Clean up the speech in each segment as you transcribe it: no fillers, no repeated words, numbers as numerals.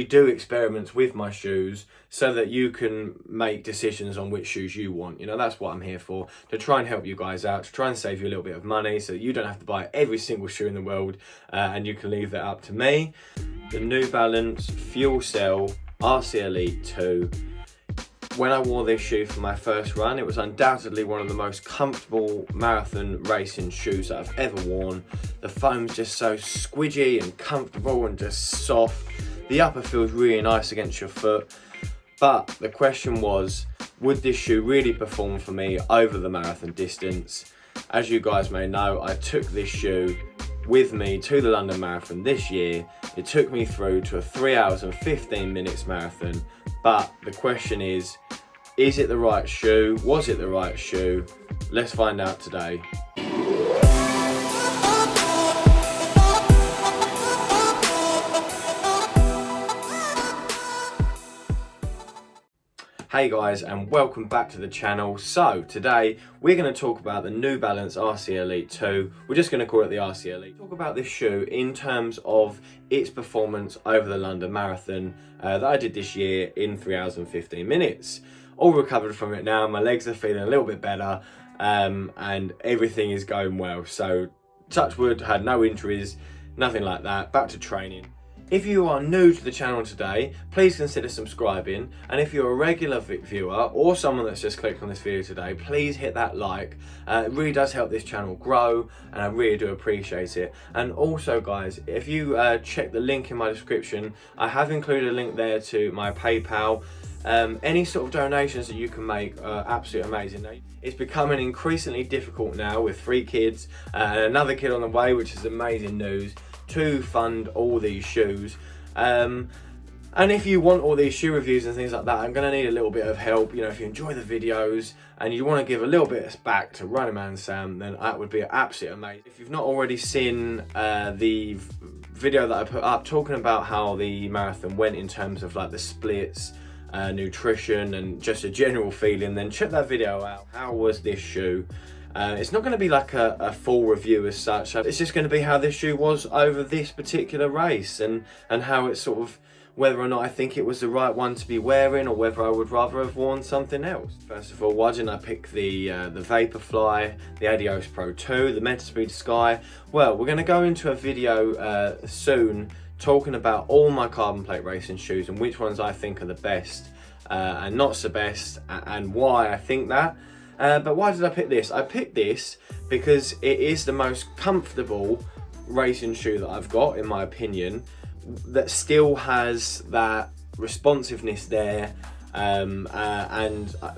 do experiments with my shoes so that you can make decisions on which shoes you want. That's what I'm here for, to try and help you guys out, to try and save you a little bit of money so that you don't have to buy every single shoe in the world, and you can leave that up to me. The New Balance Fuel Cell RC Elite 2. When I wore this shoe for my first run, it was undoubtedly one of the most comfortable marathon racing shoes that I've ever worn. The foam's just so squidgy and comfortable and just soft. The upper feels really nice against your foot. But the question was, would this shoe really perform for me over the marathon distance? As you guys may know, I took this shoe with me to the London Marathon this year. It took me through to a 3 hours and 15 minutes marathon. But the question is it the right shoe? Was it the right shoe? Let's find out today. Hey guys, and welcome back to the channel. So today we're going to talk about the New Balance RC Elite 2. We're just going to call it the RC Elite. Talk about this shoe in terms of its performance over the London Marathon that I did this year in 3 hours and 15 minutes. All recovered from it now. My legs are feeling a little bit better, and everything is going well. So touch wood, had no injuries, nothing like that. Back to training. If you are new to the channel today, please consider subscribing, and if you're a regular viewer or someone that's just clicked on this video today, please hit that like. It really does help this channel grow, and I really do appreciate it. And also guys, if you check the link in my description, I have included a link there to my PayPal. Any sort of donations that you can make are absolutely amazing. It's becoming increasingly difficult now with 3 kids and another kid on the way, which is amazing news, to fund all these shoes. And if you want all these shoe reviews and things like that, I'm going to need a little bit of help. If you enjoy the videos and you want to give a little bit back to Running Man Sam, then that would be absolutely amazing. If you've not already seen the video that I put up talking about how the marathon went in terms of like the splits, nutrition and just a general feeling, then check that video out. How was this shoe? It's not going to be like a full review as such. It's just going to be how this shoe was over this particular race, and how it's sort of, whether or not I think it was the right one to be wearing, or whether I would rather have worn something else. First of all, why didn't I pick the Vaporfly, the Adios Pro 2, the Metaspeed Sky? Well, we're going to go into a video soon talking about all my carbon plate racing shoes and which ones I think are the best and not so best, and why I think that. But why did I pick this? I picked this because it is the most comfortable racing shoe that I've got, in my opinion, that still has that responsiveness there, and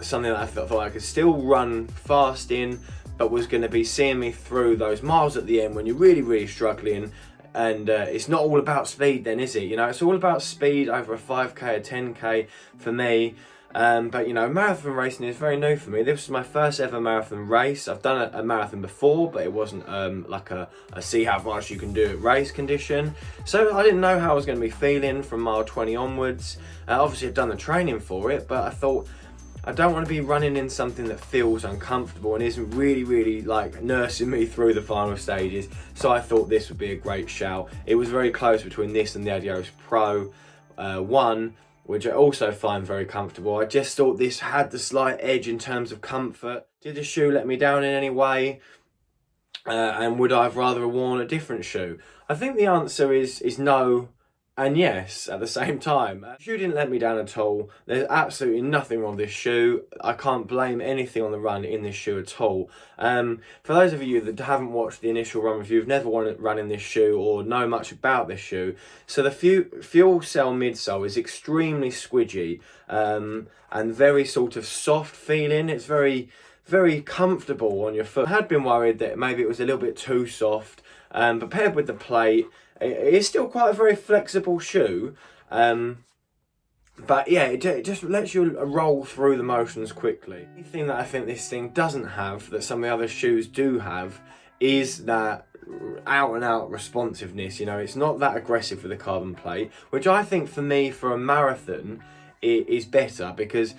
something that I thought I could still run fast in, but was going to be seeing me through those miles at the end when you're really struggling. And it's not all about speed then, is it? It's all about speed over a 5k, a 10k for me. But marathon racing is very new for me. This was my first ever marathon race. I've done a marathon before, but it wasn't like a see how much you can do at race condition. So I didn't know how I was going to be feeling from mile 20 onwards. Obviously I've done the training for it, but I thought I don't want to be running in something that feels uncomfortable and isn't really like nursing me through the final stages. So I thought this would be a great shout. It was very close between this and the Adios Pro 1, which I also find very comfortable. I just thought this had the slight edge in terms of comfort. Did the shoe let me down in any way? And would I have rather worn a different shoe? I think the answer is no and yes at the same time. The shoe didn't let me down at all. There's absolutely nothing wrong with this shoe. I can't blame anything on the run in this shoe at all. For those of you that haven't watched the initial run review, have never run in this shoe or know much about this shoe, so the Fuel Cell midsole is extremely squidgy and very sort of soft feeling. It's very comfortable on your foot. I had been worried that maybe it was a little bit too soft, but paired with the plate, it is still quite a very flexible shoe. But yeah, it just lets you roll through the motions quickly. The thing that I think this thing doesn't have, that some of the other shoes do have, is that out and out responsiveness. It's not that aggressive with the carbon plate, which I think for me, for a marathon, it is better, because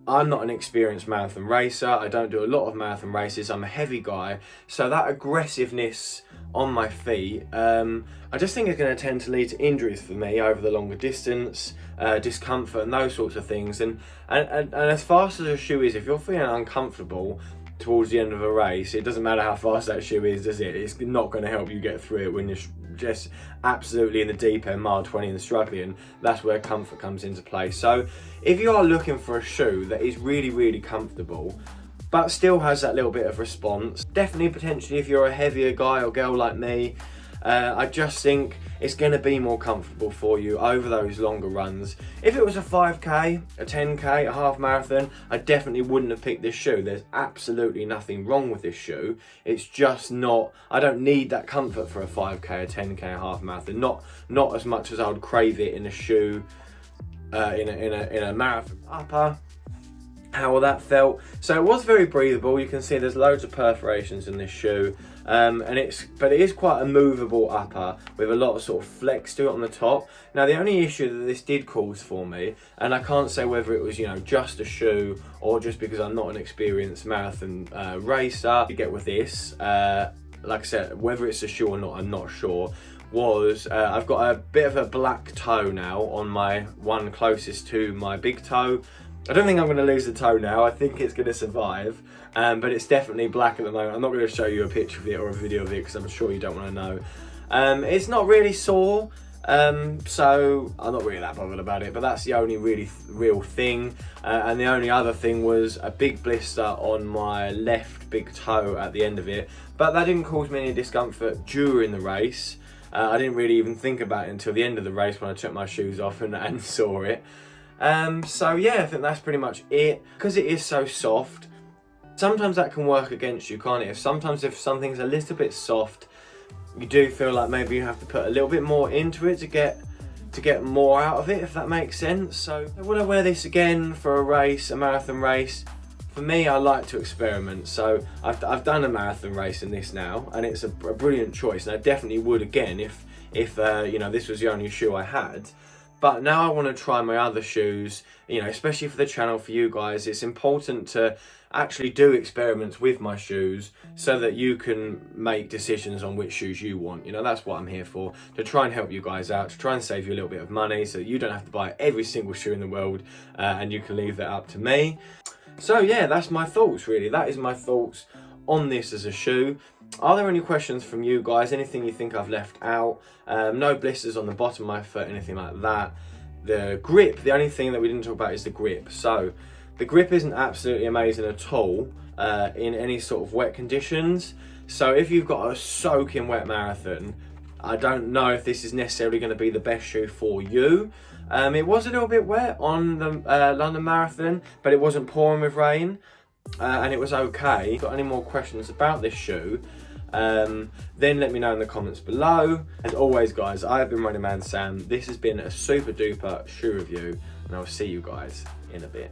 I'm not an experienced marathon racer. I don't do a lot of marathon races. I'm a heavy guy. So that aggressiveness on my feet, I just think it's going to tend to lead to injuries for me over the longer distance, discomfort and those sorts of things. And as fast as a shoe is, if you're feeling uncomfortable towards the end of a race, it doesn't matter how fast that shoe is, does it? It's not going to help you get through it when you're just absolutely in the deep end, mile 20 and struggling. That's where comfort comes into play. So if you are looking for a shoe that is really, really comfortable, but still has that little bit of response, definitely potentially if you're a heavier guy or girl like me, I just think it's going to be more comfortable for you over those longer runs. If it was a 5k, a 10k, a half marathon, I definitely wouldn't have picked this shoe. There's absolutely nothing wrong with this shoe. It's just not, I don't need that comfort for a 5k, a 10k, a half marathon. Not as much as I would crave it in a shoe, in a marathon upper. How that felt. So it was very breathable. You can see there's loads of perforations in this shoe, but it is quite a movable upper with a lot of sort of flex to it on the top. Now the only issue that this did cause for me, and I can't say whether it was, you know, just a shoe or just because I'm not an experienced marathon racer, you get with this, like I said, whether it's a shoe or not, I'm not sure, was I've got a bit of a black toe now on my one closest to my big toe. I don't think I'm going to lose the toe now. I think it's going to survive, but it's definitely black at the moment. I'm not going to show you a picture of it or a video of it because I'm sure you don't want to know. It's not really sore, so I'm not really that bothered about it, but that's the only really real thing. And the only other thing was a big blister on my left big toe at the end of it, but that didn't cause me any discomfort during the race. I didn't really even think about it until the end of the race when I took my shoes off and saw it. So yeah, I think that's pretty much it. Because it is so soft, sometimes that can work against you, can't it? Sometimes if something's a little bit soft, you do feel like maybe you have to put a little bit more into it to get more out of it, if that makes sense. So would I wear this again for a race, a marathon race? For me, I like to experiment, so I've done a marathon race in this now, and it's a brilliant choice, and I definitely would again if you know, this was the only shoe I had. But now I want to try my other shoes, you know, especially for the channel, for you guys. It's important to actually do experiments with my shoes so that you can make decisions on which shoes you want. You know, that's what I'm here for, to try and help you guys out, to try and save you a little bit of money so that you don't have to buy every single shoe in the world, and you can leave that up to me. So yeah, that's my thoughts really. That is my thoughts on this as a shoe. Are there any questions from you guys? Anything you think I've left out? No blisters on the bottom of my foot, anything like that. The grip, the only thing that we didn't talk about is the grip. So the grip isn't absolutely amazing at all in any sort of wet conditions. So if you've got a soaking wet marathon, I don't know if this is necessarily going to be the best shoe for you. It was a little bit wet on the London Marathon, but it wasn't pouring with rain. And it was okay. If you've got any more questions about this shoe, then let me know in the comments below. As always guys, I have been Running Man Sam. This has been a super duper shoe review, and I'll see you guys in a bit.